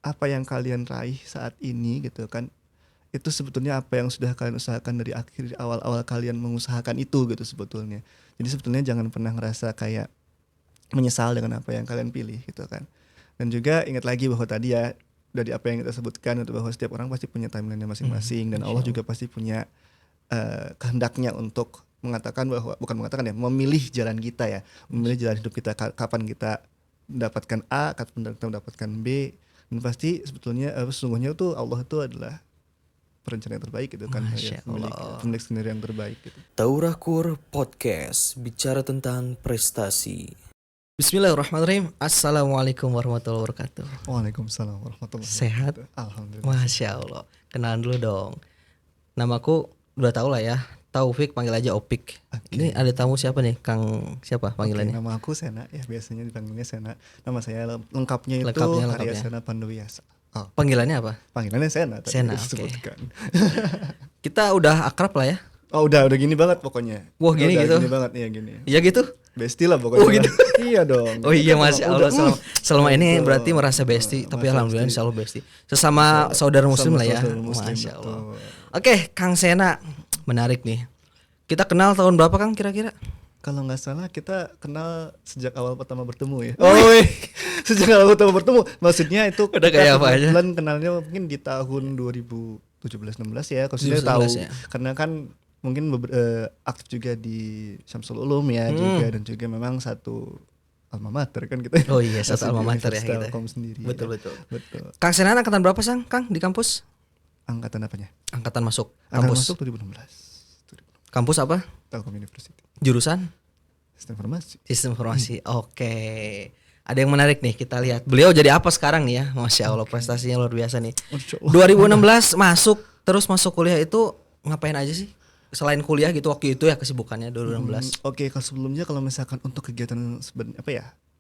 apa yang kalian raih saat ini gitu kan, itu sebetulnya apa yang sudah kalian usahakan dari awal-awal kalian mengusahakan itu gitu sebetulnya. Jadi sebetulnya jangan pernah ngerasa kayak menyesal dengan apa yang kalian pilih gitu kan. Dan juga ingat lagi bahwa tadi ya, dari apa yang kita sebutkan itu bahwa setiap orang pasti punya timeline-nya masing-masing, dan Allah juga pasti punya kehendaknya untuk mengatakan bahwa, bukan mengatakan ya, memilih jalan kita ya, memilih jalan hidup kita, kapan kita mendapatkan A, kapan kita mendapatkan B, dan pasti sebetulnya sesungguhnya itu Allah itu adalah perencana yang terbaik gitu kan, ya, pemilik sendiri yang terbaik gitu. Taurakur Podcast, bicara tentang prestasi. Bismillahirrahmanirrahim. Assalamualaikum warahmatullahi wabarakatuh. Waalaikumsalam warahmatullahi Sehat? wabarakatuh. Alhamdulillah. Masya Allah. Kenalan dulu dong. Namaku udah tau lah ya, Taufik, panggil aja Opik. Ini ada tamu siapa nih? Kang siapa panggilannya? Nama aku Sena ya, biasanya dipanggilnya Sena. Nama saya lengkapnya itu Lengkapnya. Arya Sena Panduwiyasa. Oh. Panggilannya apa? Panggilannya Sena. Sena, oke. Kita udah akrab lah ya. Oh udah gini banget pokoknya. Wah gini gitu? Gini banget, iya gini. Iya gitu? Bestie lah pokoknya. Oh gitu? Iya dong. Oh iya, Masya Allah. Selama ini berarti merasa bestie. Tapi alhamdulillah insya Allah bestie. Sesama saudara muslim lah ya. Masya Allah. Oke, Kang Sena. Menarik nih. Kita kenal tahun berapa Kang kira-kira? Kalau nggak salah kita kenal sejak awal pertama bertemu ya. Sejak awal pertama bertemu. Maksudnya itu udah kayak apa aja? Kebetulan kenalnya mungkin di tahun 2017-16 ya. Kalau saya tahu ya. Karena kan mungkin aktif juga di Syamsul Ulum ya juga, dan juga memang satu alma mater kan kita. Oh iya, satu alma mater ya kita. Sendiri. Betul. Kang Sena angkatan berapa Sang Kang di kampus? Angkatan apanya? Angkatan masuk. Angkatan masuk 2016. Kampus apa? Telkom University. Jurusan? Sistem informasi. Oke. Ada yang menarik nih, kita lihat. Beliau jadi apa sekarang nih ya? Masya Allah, prestasinya luar biasa nih. 2016 terus masuk kuliah itu ngapain aja sih? Selain kuliah gitu waktu itu ya kesibukannya 2016. Oke, kalau sebelumnya kalau misalkan untuk kegiatan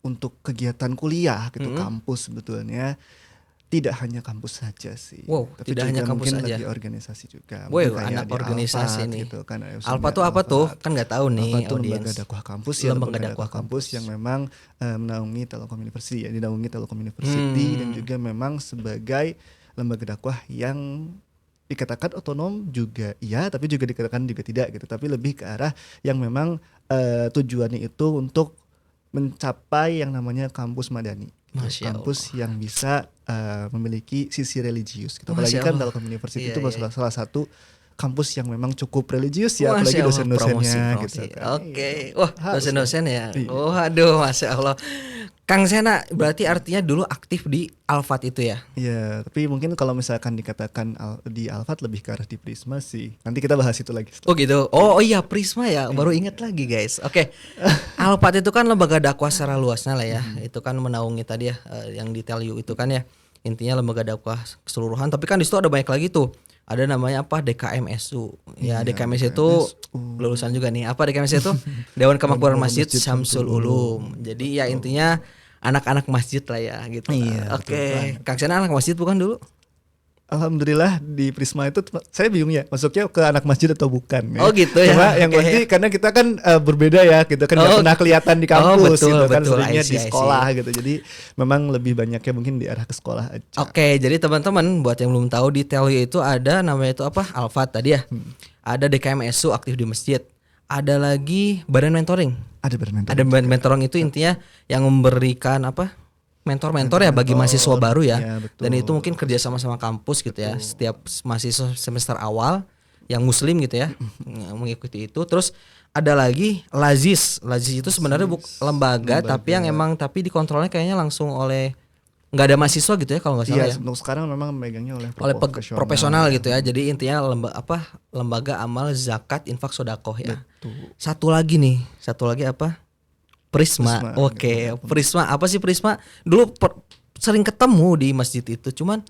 untuk kegiatan kuliah gitu, kampus sebetulnya tidak hanya kampus saja sih. Wow, tapi tidak hanya kampus saja. Lagi organisasi juga. Wow, anak organisasi nih. Gitu, kan, Alfa tuh apa tuh? Kan nggak tahu nih Alfa audiens. Lembaga dakwah kampus ya. Lembaga dakwah kampus yang memang menaungi Telkom University ya, dinaungi Telkom University dan juga memang sebagai lembaga dakwah yang dikatakan otonom juga iya, tapi juga dikatakan juga tidak gitu. Tapi lebih ke arah yang memang tujuannya itu untuk mencapai yang namanya kampus madani. Kampus yang bisa memiliki sisi religius gitu. Apalagi kan Telkom University itu salah satu kampus yang memang cukup religius ya, apalagi dosen-dosennya gitu kan. Oke. Wah, dosen-dosen ya. Oh, aduh, Masya Allah. Kang Sena berarti artinya dulu aktif di Alfat itu ya? Iya, tapi mungkin kalau misalkan dikatakan di Alfat lebih ke arah di Prisma sih. Nanti kita bahas itu lagi. Oh gitu. Oh iya, Prisma ya. Baru ingat lagi guys. Oke. Alfat itu kan lembaga dakwah secara luasnya lah ya. Itu kan menaungi tadi ya yang di Tell You itu kan ya. Intinya lembaga dakwah keseluruhan. Tapi kan di situ ada banyak lagi tuh. Ada namanya apa? DKMSU. Ya, DKMSU itu lulusan juga nih. Apa DKMSU itu? Dewan Kemakmuran Masjid Syamsul Ulum. Jadi ya intinya anak-anak masjid lah ya gitu. Iya, oke. Kang Sena anak masjid bukan dulu? Alhamdulillah di Prisma itu saya bingung ya masuknya ke anak masjid atau bukan ya. Oh gitu ya. Cuma yang pasti karena kita kan berbeda ya, kita kan nggak pernah kelihatan di kampus gitu kan, seringnya di sekolah gitu. Jadi memang lebih banyaknya mungkin di arah ke sekolah aja. Oke, jadi teman-teman buat yang belum tahu di Tell You itu ada namanya itu apa? Alfat tadi ya. Ada DKMSU aktif di masjid. Ada lagi badan mentoring. Ada badan mentoring. Ada badan mentoring itu intinya yang memberikan apa? Mentor-mentor ya bagi mahasiswa baru ya. Dan itu mungkin kerja sama kampus gitu ya. Setiap mahasiswa semester awal yang muslim gitu ya mengikuti itu. Terus ada lagi Lazis. Lazis itu sebenarnya lembaga tapi yang emang tapi dikontrolnya kayaknya langsung oleh nggak ada mahasiswa gitu ya kalau nggak salah ya. Untuk sekarang memang megangnya oleh profesional gitu ya. Jadi intinya lembaga amal zakat infak sodakoh ya. Betul. Satu lagi apa? Prisma. Oke. Prisma apa sih Prisma? Dulu sering ketemu di masjid itu, cuman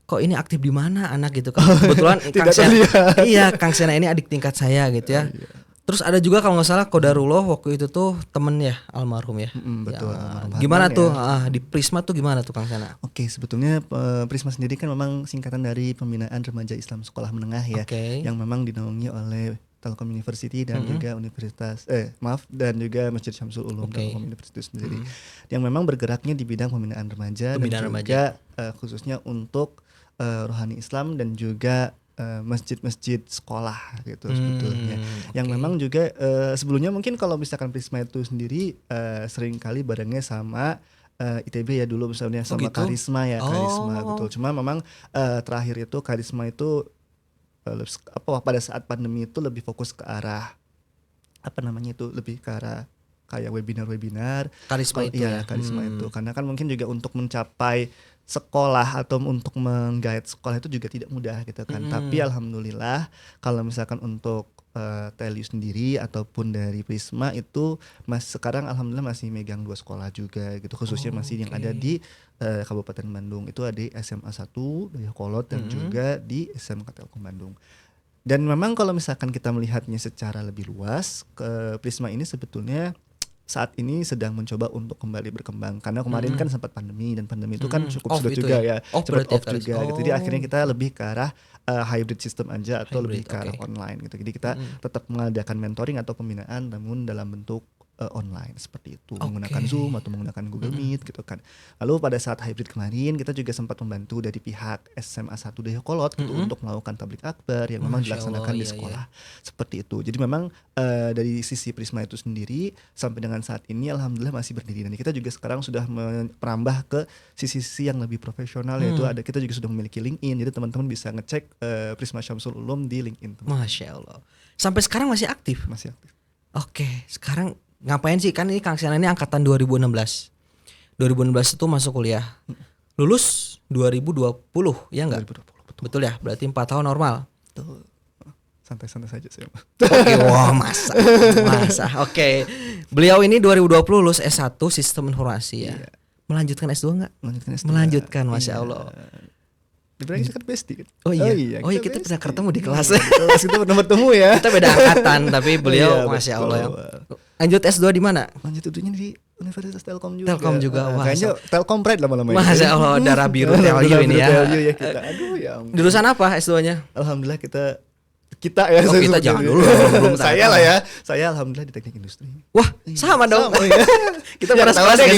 kok ini aktif di mana anak gitu kan. Kebetulan Kang Sena. Iya, Kang Sena ini adik tingkat saya gitu ya. Iya. Terus ada juga kalau nggak salah Kodarullah waktu itu tuh temen ya almarhum ya. Betul. Ya, gimana tuh di Prisma tuh gimana tuh Kang Sena? Oke, sebetulnya Prisma sendiri kan memang singkatan dari Pembinaan Remaja Islam Sekolah Menengah ya, yang memang dinaungi oleh Telkom University dan juga dan juga Masjid Syamsul Ulum Telkom University sendiri yang memang bergeraknya di bidang pembinaan remaja dan juga khususnya untuk rohani Islam dan juga masjid-masjid sekolah gitu sebetulnya. Yang memang juga sebelumnya mungkin kalau misalkan Prisma itu sendiri sering kali barengnya sama ITB ya dulu misalnya sama gitu? Karisma ya, Karisma betul. Cuma memang terakhir itu Karisma itu pada saat pandemi itu lebih fokus ke arah lebih ke arah kayak webinar Karisma itu ya. Karisma itu karena kan mungkin juga untuk mencapai sekolah atau untuk menggait sekolah itu juga tidak mudah gitu kan. Tapi alhamdulillah kalau misalkan untuk Teliu sendiri ataupun dari Prisma itu sekarang alhamdulillah masih megang 2 sekolah juga gitu, khususnya masih yang ada di Kabupaten Bandung. Itu ada di SMA 1 Dayakolot dan juga di SMK Telkom Bandung. Dan memang kalau misalkan kita melihatnya secara lebih luas, Prisma ini sebetulnya saat ini sedang mencoba untuk kembali berkembang karena kemarin kan sempat pandemi dan pandemi itu kan cukup sulit juga ya, cepat off juga gitu. Jadi akhirnya kita lebih ke arah hybrid system aja atau lebih ke arah online gitu. Jadi kita tetap mengadakan mentoring atau pembinaan namun dalam bentuk online seperti itu, menggunakan Zoom atau menggunakan Google Meet gitu kan. Lalu pada saat hybrid kemarin kita juga sempat membantu dari pihak SMA 1 Dayakolot gitu untuk melakukan tablik akbar yang memang dilaksanakan di sekolah. Seperti itu. Jadi memang dari sisi Prisma itu sendiri sampai dengan saat ini alhamdulillah masih berdiri dan kita juga sekarang sudah merambah ke sisi-sisi yang lebih profesional yaitu kita juga sudah memiliki LinkedIn. Jadi teman-teman bisa ngecek Prisma Syamsul Ulum di LinkedIn. Masya Allah. Sampai sekarang masih aktif? Masih aktif. Oke, sekarang ngapain sih? Kan ini Kang Sena ini angkatan 2016. 2016 itu masuk kuliah. Lulus 2020 ya enggak? 2020 betul ya, berarti 4 tahun normal. Betul. Santai-santai saja saya. Oke, wah masa. Oke. Beliau ini 2020 lulus S1 Sistem Informasi ya. Melanjutkan S2 enggak? Melanjutkan, Masya Allah. Dibilang kita kan bestie kan? Oh iya kita pernah ketemu di kelas. Kita pernah bertemu ya. Kita beda angkatan tapi beliau Masya Allah ya. Lanjut S2 di mana? Lanjut S2-nya di Universitas Telkom juga. Telkom juga. Wah, kayaknya Telkom Pride lama-lama ya. Masya Allah, darah biru Telkom ini ya. Ya kita. Aduh ya. Jurusan apa S2-nya? Alhamdulillah kita ya. Oh, kita jangan dulu. Belum saya lah ya. Saya alhamdulillah di teknik industri. Wah, sama dong. Sama, ya. Kita pernah sekelas kan?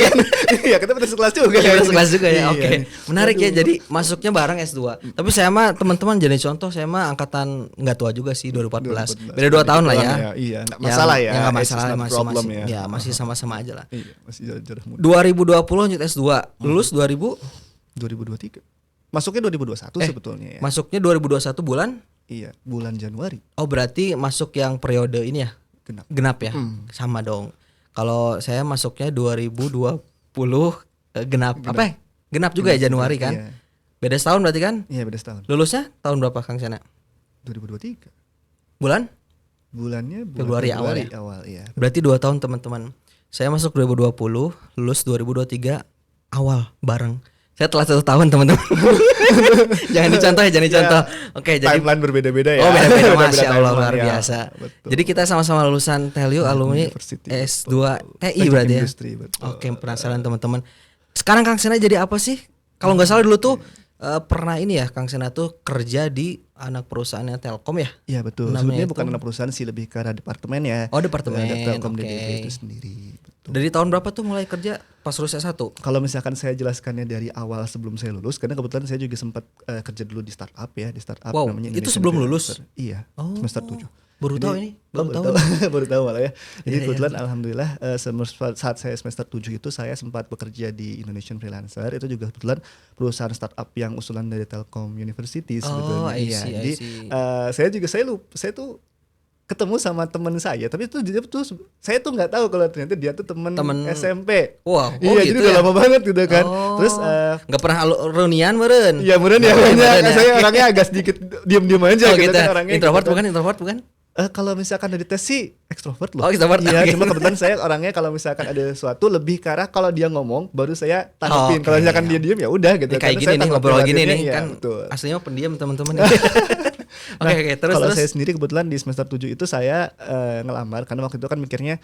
Iya, kita pernah sekelas juga. Iya, pernah sekelas juga ya. Iya. Oke. Menarik ya. Jadi masuknya bareng S2. Tapi saya mah teman-teman jadi contoh, saya mah angkatan enggak tua juga sih 2014. Beda 2 tahun lah ya. Iya, enggak masalah ya. Enggak masalah masih ya. Ya, masih sama-sama aja lah. Iya, masih jarak muda. 2020 lanjut S2. Lulus 2023. Masuknya 2021 sebetulnya ya. Masuknya 2021 bulan? Iya, bulan Januari. Oh, berarti masuk yang periode ini ya? Genap ya? Sama dong. Kalau saya masuknya 2020 genap. Apa ya? Genap juga ya Januari kan? Iya. Beda setahun berarti kan? Iya, beda setahun. Lulusnya tahun berapa Kang Sena? 2023. Bulan? Bulannya Februari awal ya. Berarti 2 tahun teman-teman. Saya masuk 2020, lulus 2023 awal bareng. Saya telah 1 tahun teman-teman. Jangan dicontoh ya. Oke, jadi timeline berbeda-beda ya. Oh, beda-beda Masya Allah timeline, luar ya. biasa. Betul. Jadi kita sama-sama lulusan Teliu alumni University, S2 TI Teknik berarti ya. industri, betul. Oke, penasaran teman-teman. Sekarang Kang Sena jadi apa sih? Kalau nggak salah dulu tuh pernah ini ya Kang Sena tuh kerja di anak perusahaannya Telkom ya? Iya betul. Namanya Sebenarnya bukan anak perusahaan sih, lebih ke arah departemen ya. Oh, departemen. Ada Telkom Oke. DDB itu sendiri. Betul. Dari tahun berapa tuh mulai kerja pas lulus S1? Kalau misalkan saya jelaskannya dari awal sebelum saya lulus, karena kebetulan saya juga sempat kerja dulu di startup ya, di startup Wow, namanya itu Indonesian sebelum Freelancer. lulus? Iya, Oh, semester 7. Baru tahu ini, baru tahu. Baru tahu malah ya. Jadi Iya, kebetulan alhamdulillah saat saya semester 7 itu saya sempat bekerja di Indonesian Freelancer. Itu juga kebetulan perusahaan startup yang usulan dari Telkom University sebetulnya. I Iya. see, Jadi saya tuh ketemu sama teman saya, tapi itu dia tuh saya tuh nggak tahu kalau ternyata dia tuh teman SMP. Wow, iya, gitu jadi udah ya? lama banget gitu kan. Oh, Terus nggak pernah reunian meren? iya beneran ya, makanya saya orangnya agak sedikit diam-diam aja Oh, gitu gitu. kan orangnya. Introvert gitu kan. bukan? Kalau misalkan dari tes sih ekstrovert loh. Oh, ekstrovert. Iya, Oke. cuma kebetulan saya orangnya kalau misalkan ada sesuatu lebih ke arah kalau dia ngomong baru saya tanggepin. Oke. Kalau misalkan dia diam ya udah gitu. Ini kayak Karena gini saya nih, tanggap ngobrol gini relatifnya, nih iya, kan betul. aslinya pendiam teman-teman. Nah, Oke, terus kalau saya sendiri kebetulan di semester 7 itu saya ngelamar karena waktu itu kan mikirnya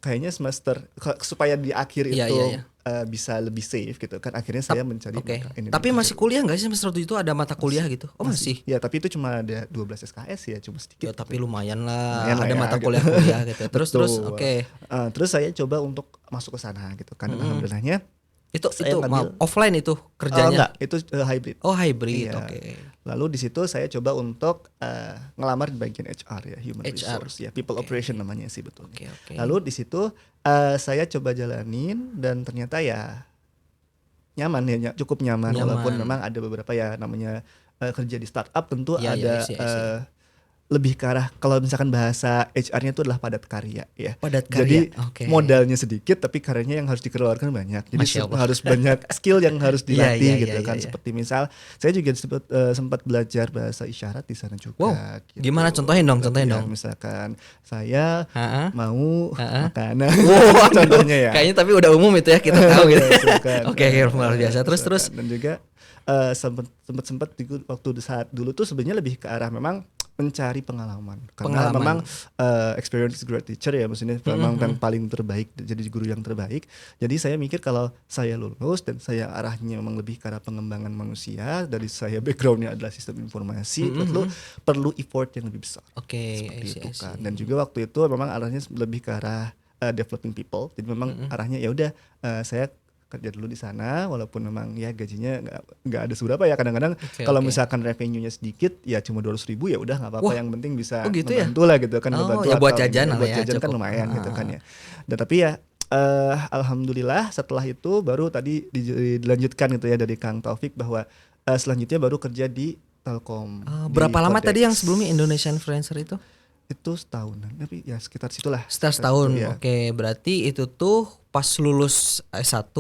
Kayaknya semester supaya di akhir Iya, itu iya, iya. bisa lebih safe gitu kan. Akhirnya saya mencari Oke. ini Tapi dulu. masih kuliah nggak sih semester 7 itu ada mata kuliah gitu? Oh masih. Ya, tapi itu cuma ada 12 SKS ya, cuma sedikit. Ya, tapi lumayan lah. Lumayan lah Ada ya, mata gitu. kuliah-kuliah gitu. Terus Betul. oke. Terus saya coba untuk masuk ke sana gitu kan. Alhamdulillahnya Itu saya ngambil offline itu kerjanya. enggak, itu hybrid. Oh hybrid, Iya. oke. Lalu di situ saya coba untuk ngelamar di bagian HR ya, human HR. resource ya, people operation namanya sih Oke, betulnya. oke. Lalu di situ saya coba jalanin dan ternyata ya nyaman ya, cukup nyaman, walaupun memang ada beberapa ya namanya kerja di startup tentu Iya, iya, ada I see. lebih ke arah kalau misalkan bahasa HR-nya itu adalah padat karya ya. Padat Jadi karya, oke. modalnya sedikit tapi karyanya yang harus dikeluarkan banyak. Jadi Masya Allah. harus banyak skill yang harus Iya, dilatih iya, gitu iya, kan. iya. Seperti misal saya juga sempat belajar bahasa isyarat di sana juga. Wow, gitu. gimana? Contohin dong, contohin Ya, dong. Misalkan saya Ha-ha. mau Ha-ha. makanan. Wow, Contohnya ya. Kayaknya tapi udah umum itu ya kita tahu gitu. Misalkan, Oke, luar biasa. Terus dan juga sempat waktu saat dulu tuh sebenarnya lebih ke arah memang mencari pengalaman karena memang experience is great teacher ya, maksudnya memang yang paling terbaik, jadi guru yang terbaik. Jadi saya mikir kalau saya lulus dan saya arahnya memang lebih ke arah pengembangan manusia, dari saya backgroundnya adalah sistem informasi, perlu effort yang lebih besar. Oke, Seperti I see, itu I see. kan. Dan juga waktu itu memang arahnya lebih ke arah developing people. Jadi memang arahnya ya udah saya kerja dulu di sana, walaupun memang ya gajinya nggak ada seberapa ya, kadang-kadang Oke, kalau oke. misalkan revenue-nya sedikit ya cuma 200.000 ya udah nggak apa-apa, Wah, yang penting bisa oh gitu ya? ngebantu lah gitu kan, Oh, ngebantu ya buat atau jajan lah buat ya, jajan kan cukup. lumayan gitu kan ya. Dan tapi ya alhamdulillah setelah itu baru tadi dilanjutkan gitu ya dari Kang Taufik bahwa selanjutnya baru kerja di Telkom. di Berapa lama Kodex. tadi yang sebelumnya Indonesian Influencer itu? Itu setahunan, tapi ya sekitar situlah. Setahun. Ya. Oke, berarti itu tuh pas lulus S1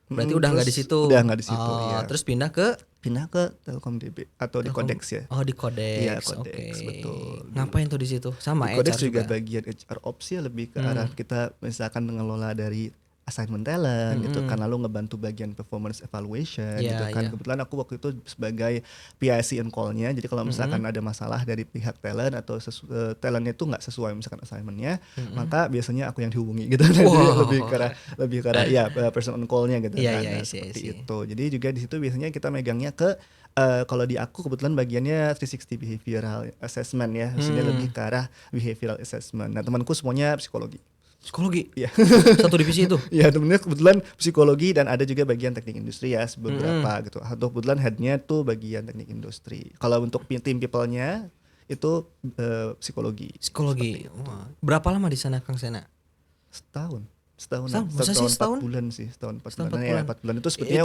berarti udah nggak di Terus situ. udah nggak di situ, Oh, iya. Terus pindah ke Pindah ke Telkom DB atau di Kodex ya. Oh, di Kodex. Iya, Oke. Kodex, betul. Ngapain tuh di situ? Sama Di Kodex HR juga bagian HR Ops ya, lebih ke arah kita misalkan mengelola dari assignment talent gitu kan, lalu ngebantu bagian performance evaluation Iya, gitu kan. iya. Kebetulan aku waktu itu sebagai PIC on call-nya, jadi kalau misalkan ada masalah dari pihak talent atau talentnya itu nggak sesuai misalkan assignment-nya, maka biasanya aku yang dihubungi gitu. Jadi Wow. lebih ke arah ya person on call-nya gitu Iya, kan. iya, Nah, I see, I seperti see. itu. Jadi juga di situ biasanya kita megangnya ke kalau di aku kebetulan bagiannya 360 behavioral assessment ya, maksudnya lebih ke arah behavioral assessment. Nah, temanku semuanya psikologi. Psikologi. Iya. Satu divisi itu. Ya temennya kebetulan psikologi dan ada juga bagian teknik industri ya beberapa gitu. Atau kebetulan headnya tuh bagian teknik industri. Kalau untuk tim people-nya itu psikologi. Psikologi. Wah. Berapa lama di sana Kang Sena? Setahun. Masa sih setahun? 4 bulan sih, setahun 4 Setahun 4 bulan. Ya, bulan. 4 bulan itu sebetulnya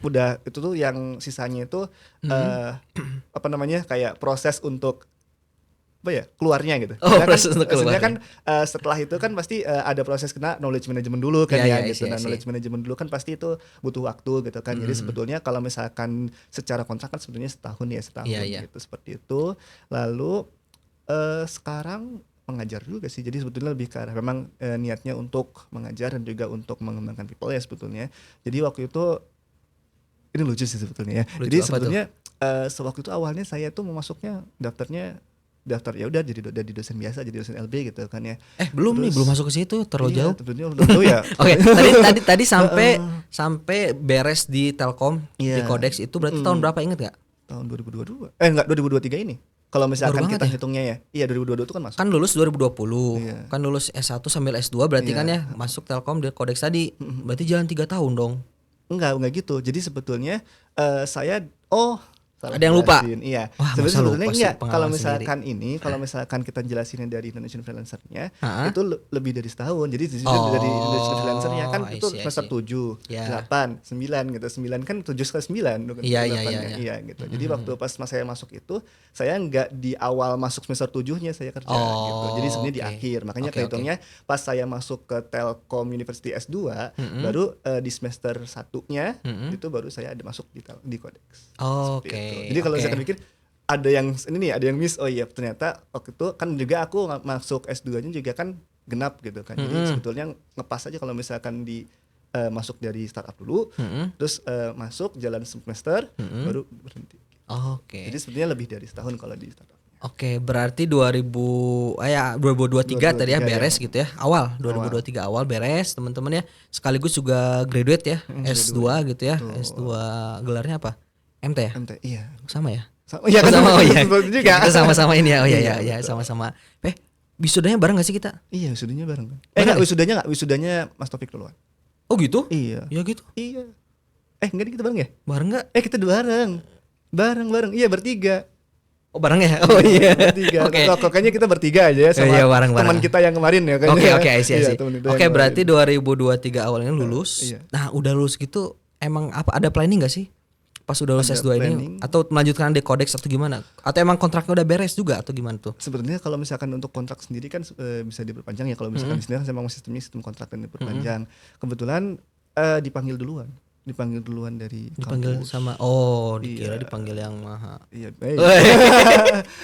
udah itu tuh yang sisanya itu apa namanya kayak proses untuk apa ya keluarnya gitu. Oh, Karena proses untuk sebenarnya keluarnya. kan setelah itu kan pasti ada proses kena knowledge management dulu kan Iya, ya, iya, gitu. I Nah see. knowledge management dulu kan pasti itu butuh waktu gitu kan. Jadi sebetulnya kalau misalkan secara kontrak kan sebetulnya setahun Iya, iya. gitu, seperti itu. Lalu sekarang mengajar juga sih. Jadi sebetulnya lebih ke arah memang niatnya untuk mengajar dan juga untuk mengembangkan people ya sebetulnya. Jadi waktu itu ini lucu sih sebetulnya ya. Lucu, Jadi apa sebetulnya sewaktu itu awalnya saya tuh mau masuknya daftar ya udah jadi dosen biasa, jadi dosen LB gitu kan ya. Belum nih, Terus- belum masuk ke situ, terlalu Iya, jauh. tentunya udah jauh ya. Oke, tadi sampai beres di Telkom di Iya. Kodex itu berarti tahun berapa inget gak? Tahun 2022. Enggak, 2023 ini. Kalau misalkan Baru banget kita ya? hitungnya ya. Iya, 2022 itu kan masuk. Kan lulus 2020, Iya. kan lulus S1 sambil S2 berarti Iya. kan ya masuk Telkom di Kodex tadi. Berarti jalan 3 tahun dong. Enggak gitu. Jadi sebetulnya saya salah Ada yang lupa? jelasin. Iya. Wah, masa Sebetulnya lupa sih, enggak. Kalau pengalaman kalau misalkan kita jelasinnya dari Indonesian Freelancer-nya, Ha-ha. itu lebih dari setahun. Jadi di situ Oh, dari Indonesian Freelancer-nya kan I itu see, I semester see. 7, Ya. 8, 9 gitu. 9 kan 7 ke 9 bukan Iya, iya, 8-nya. iya, iya. Iya gitu. Jadi waktu pas saya masuk itu, saya enggak di awal masuk semester 7-nya saya kerja gitu. Jadi sebenarnya di oke. akhir. Makanya Oke, kehitungnya pas saya masuk ke Telkom University S2, baru di semester 1-nya itu baru saya ada masuk di Kodex. Oke. Seperti itu. Jadi kalau oke. saya pikir ada yang ini nih, ada yang miss. Oh iya, ternyata waktu itu kan juga aku masuk S2-nya juga kan genap gitu kan. Jadi sebetulnya ngepas aja kalau misalkan di masuk dari startup dulu, terus masuk jalan semester baru berhenti. Oke. Jadi sebetulnya lebih dari setahun kalau di startup. Oke, berarti 2023 tadi ya 2023 beres ya. gitu ya. Awal 2023 awal beres teman-teman ya. Sekaligus juga graduate ya, S2 gitu ya. Betul. S2 gelarnya apa? MT ya? MT iya. Sama ya? Iya Oh, kan sama, oh iya. seperti juga. Kita sama-sama ini ya. Oh iya Iya, iya betul. sama-sama. Wisudanya bareng gak sih kita? Iya, wisudanya bareng kan. Bareng Enggak, ya? wisudanya Mas Taufik duluan. Oh gitu? Iya. Ya gitu. Iya. Enggak kita bareng ya? Bareng gak? Kita bareng. Bareng. Iya, bertiga. Oh bareng ya? Oh iya. Bertiga. Oke. Kayaknya kita bertiga aja ya sama Iya, bareng-bareng. teman kita yang kemarin ya kan. Oke, I see. Iya, teman kita Oke, yang berarti kemarin. 2023 awalnya lulus. Iya. Nah, udah lulus gitu emang apa ada planning gak sih? Pas udah lulus Ada S2 ini planning. atau melanjutkan dekodex atau gimana? Atau emang kontraknya udah beres juga atau gimana tuh? Sebenarnya kalau misalkan untuk kontrak sendiri kan bisa diperpanjang ya. Kalau misalkan di sini kan memang sistemnya sistem kontrak dan diperpanjang. Kebetulan dipanggil duluan dari Dipanggil kampus. sama dikira Iya. dipanggil yang maha. Iya,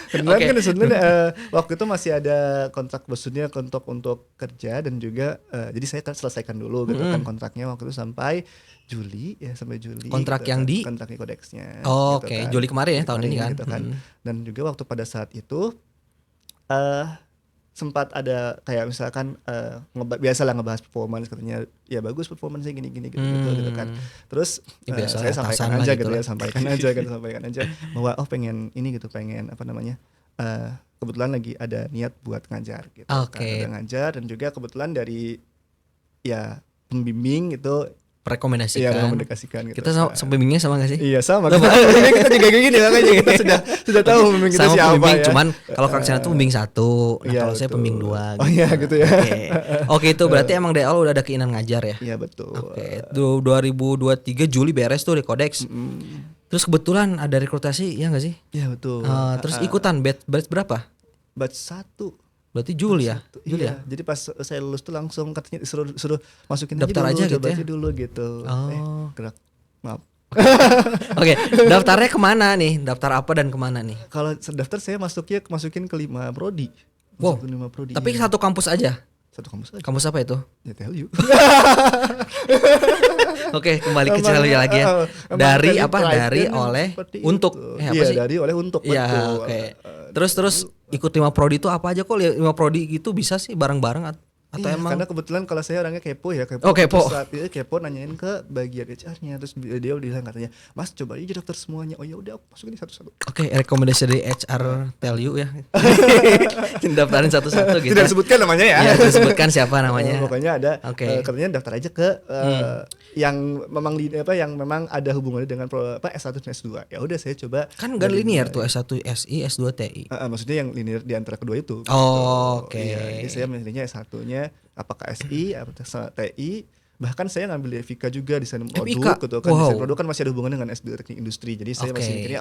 kebetulan Oke. kan sebenarnya waktu itu masih ada kontrak, maksudnya untuk kerja dan juga jadi saya kan selesaikan dulu gitu kan kontraknya waktu itu sampai Juli. Kontrak gitu yang kan, di- kontraknya kodeksnya. Oh, gitu oke. kan. Juli kemarin ya, tahun ini kan. Gitu kan. Dan juga waktu pada saat itu sempat ada kayak misalkan biasalah ngebahas performance, katanya ya bagus performance-nya gini gitu kan. Terus Ya, biasalah, saya sampaikan atasan lah aja gitu gitu lah. ya, sampaikan aja bahwa pengen ini gitu, pengen apa namanya? Kebetulan lagi ada niat buat ngajar gitu kan. Oke. Ada ngajar dan juga kebetulan dari ya pembimbing itu Rekomendasikan. rekomendasikan gitu. Kita sama pembimbingnya sama gak sih? Iya sama. Kita juga kayak gini makanya kita sudah tahu pembimbing kita Sama siapa pembimbing, ya. cuman kalau Kaksana tuh pembimbing 1, nah Iya, kalau saya betul. pembimbing 2 Oh iya gitu ya. Oke, itu berarti emang dari awal udah ada keinginan ngajar ya. Iya betul. Oke, 2023 Juli beres tuh Dekodex. Terus kebetulan ada rekrutasi ya nggak sih? Iya betul. Terus ikutan batch berapa? Batch 1. Berarti Juli ya? Juli ya? Iya, jadi pas saya lulus tuh langsung katanya suruh masukin Daftar aja gitu coba ya? aja dulu gitu. Oh. Gerak. Maaf. Oke, daftarnya kemana nih? Daftar apa dan kemana nih? Kalau daftar saya masukin ke 5 prodi. Wow. Masukin 5 prodi. Tapi iya. satu kampus aja. Satu kampus aja. Kampus apa itu? Ya tell you. Oke, kembali ke channel lagi ya. Emang Dari tadi apa? pride Dari kan oleh seperti untuk. itu. Apa Iya, sih? dari oleh untuk. Iya, betul. oke. Terus ikut 5 prodi itu apa aja kok? 5 prodi gitu bisa sih bareng-bareng atau Iya, emang karena kebetulan kalau saya orangnya kepo ya, Oh, kepo. Terus saat itu kepo nanyain ke bagian HR-nya, terus dia bilang katanya, "Mas, coba aja daftar semuanya." Oh ya udah, aku masukin satu-satu. Oke, rekomendasi dari HR tell you ya. Daftarin satu-satu gitu. Tidak disebutkan namanya ya. Iya, disebutkan siapa namanya. Pokoknya ada Oke. katanya daftar aja ke yang memang yang memang ada hubungannya dengan S1 dan S2. Ya udah saya coba. Kan gak linear tuh S1 SI, S2 TI. Maksudnya yang linear di antara kedua itu. Oh, oke. Iya, jadi saya milihnya S1-nya apakah SI atau TI. Bahkan saya ngambil di FIKA juga, desain produk FIKA? gitu kan. Wow. Desain produk kan masih ada hubungan dengan S2 teknik industri. Jadi saya masih Oke. mikirnya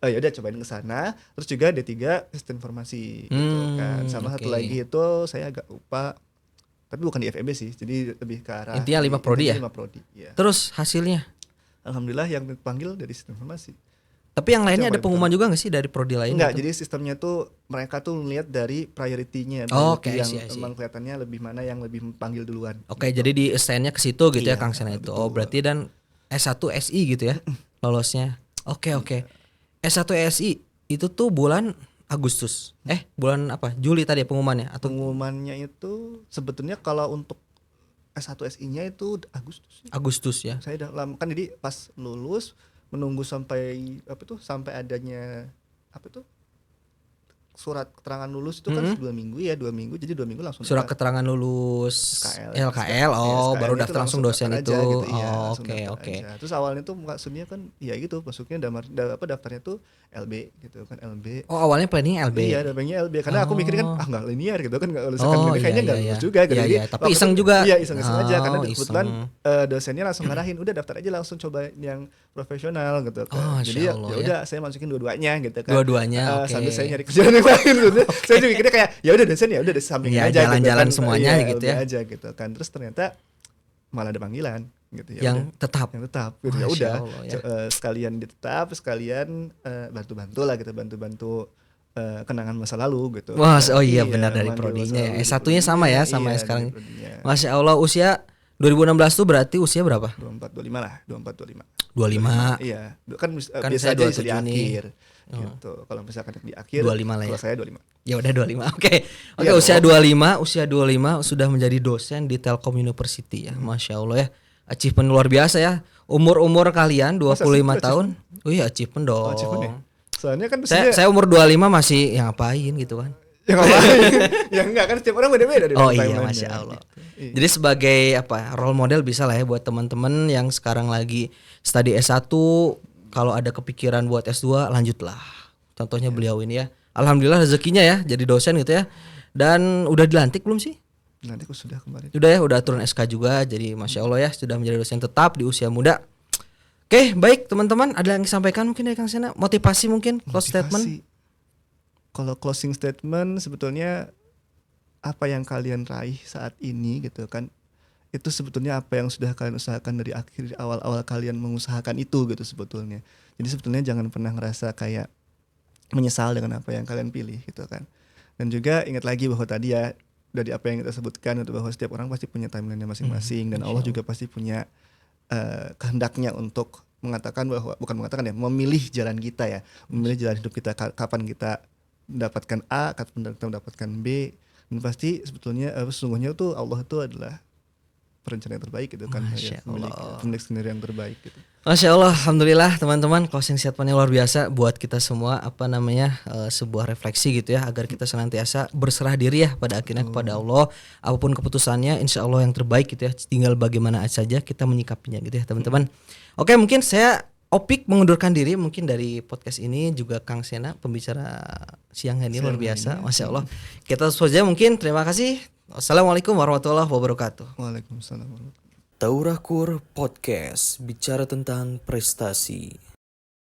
ya udah cobain ke sana. Terus juga D3 sistem informasi gitu kan. Sama satu oke. lagi itu saya agak lupa. Tapi bukan di FEB sih. Jadi lebih ke arah Intinya 5 prodi ya? 5 prodi. Iya. Terus hasilnya? Alhamdulillah yang dipanggil dari sistem informasi. Tapi yang lainnya ada Coba pengumuman juga gak sih dari prodi lain? Enggak, gitu? jadi sistemnya tuh mereka tuh lihat dari priority-nya. Oh, oke, yang I see. emang kelihatannya lebih mana yang lebih panggil duluan. Oke, jadi di assign-nya ke situ gitu ya Iya, Kang Sena itu. betul. Oh, berarti dan S1 SI gitu ya lolosnya. Oke. S1 SI itu tuh bulan Agustus. Bulan apa? Juli tadi ya pengumumannya atau Pengumumannya itu sebetulnya kalau untuk S1 SI-nya itu Agustus. Agustus ya. Saya udah lama kan, jadi pas lulus menunggu sampai sampai adanya surat keterangan lulus itu kan 2 minggu ya, 2 minggu, jadi 2 minggu langsung Surat daftar. keterangan lulus SKL. LKL. SKL Baru itu daftar langsung dosen daftar itu. aja gitu, iya, Oh, langsung oke. daftar aja. Terus awalnya tuh maksudnya kan ya gitu, masuknya daftarnya tuh LB gitu kan, LB. Oh, awalnya planning LB. Iya, daftarnya LB karena aku mikir kan nggak linear gitu kan, nggak lulusan Oh, ini kayaknya iya, nggak iya, lulus iya. juga gitu. Iya, Jadi iya, tapi waktu iseng itu- juga. Iya, iseng aja karena Oh, kebetulan iseng. dosennya langsung ngarahin, udah daftar aja langsung coba yang profesional gitu kan. Oh, Jadi Masya Allah, ya ya. udah saya masukin dua-duanya gitu kan. Dua-duanya, oke. Sambil saya nyari kerjaan yang lain gitu. Saya juga mikirnya kayak ya udah dosen ya udah sampingin Iya, aja jalan-jalan gitu kan. semuanya Iya, gitu LB ya. aja gitu kan. Terus ternyata malah ada panggilan gitu ya. Yang udah. tetap. Yang tetap gitu ya Masya udah Allah, ya. sekalian ditetap, sekalian bantu-bantu lah gitu, bantu-bantu kenangan masa lalu gitu. Wah, oh iya benar dari manggil prodinya masa ya. lalu di S1-nya sama ya, prodinya, sama iya, yang sekarang. dari prodinya. Masya Allah, usia 2016 tuh berarti usia berapa? 24 25 lah, 24 25. 25. Iya, kan Kan biasa saya aja di 27 nih. akhir. Gitu. Kalau misalkan di akhir 25 lah ya. kalau saya 25. Ya udah 25. Oke. Oke, Iya, usia dong. 25 sudah menjadi dosen di Telkom University ya. Masya Allah ya. Achievement luar biasa ya. Umur kalian 25 Masa sih, tahun. Oh iya, achievement dong. Oh, achievement ya? Soalnya kan Saya umur 25 masih yang ngapain gitu kan. ya ngapain? Ya enggak kan setiap orang beda-beda Oh iya, timeline-nya, Masya Allah. gitu. Iya. Jadi sebagai role model bisa lah ya buat teman-teman yang sekarang lagi studi S1, kalau ada kepikiran buat S2 lanjutlah. Contohnya beliau ini ya. Alhamdulillah rezekinya ya jadi dosen gitu ya. Dan udah dilantik belum sih? Nanti aku sudah kemarin. Udah ya, udah turun SK juga. Jadi Masya Allah ya sudah menjadi dosen tetap di usia muda. Oke, baik teman-teman, ada yang disampaikan mungkin dari Kang Sena? Motivasi mungkin, close statement? Motivasi. Kalau closing statement sebetulnya apa yang kalian raih saat ini gitu kan, itu sebetulnya apa yang sudah kalian usahakan dari awal-awal kalian mengusahakan itu gitu sebetulnya. Jadi sebetulnya jangan pernah ngerasa kayak menyesal dengan apa yang kalian pilih gitu kan. Dan juga ingat lagi bahwa tadi ya dari apa yang kita sebutkan itu bahwa setiap orang pasti punya timeline-nya masing-masing dan Allah juga pasti punya kehendaknya untuk mengatakan bahwa memilih jalan kita ya, memilih jalan hidup kita, kapan kita mendapatkan A, kapan kita mendapatkan B, dan pasti sebetulnya sesungguhnya tuh Allah itu adalah perencana yang terbaik gitu kan, Masya Allah. pemilik sendiri yang terbaik gitu. Masya Allah, alhamdulillah teman-teman, closing statementnya luar biasa buat kita semua, sebuah refleksi gitu ya, agar kita senantiasa berserah diri ya pada akhirnya kepada Allah, apapun keputusannya insya Allah yang terbaik gitu ya, tinggal bagaimana saja kita menyikapinya gitu ya teman-teman. Oke, mungkin saya Opik mengundurkan diri mungkin dari podcast ini, juga Kang Sena pembicara siang ini luar biasa, Masya Allah. Kita saja mungkin, terima kasih. Wassalamualaikum warahmatullahi wabarakatuh. Waalaikumsalam warahmatullahi wabarakatuh. Taurakur Podcast, bicara tentang prestasi.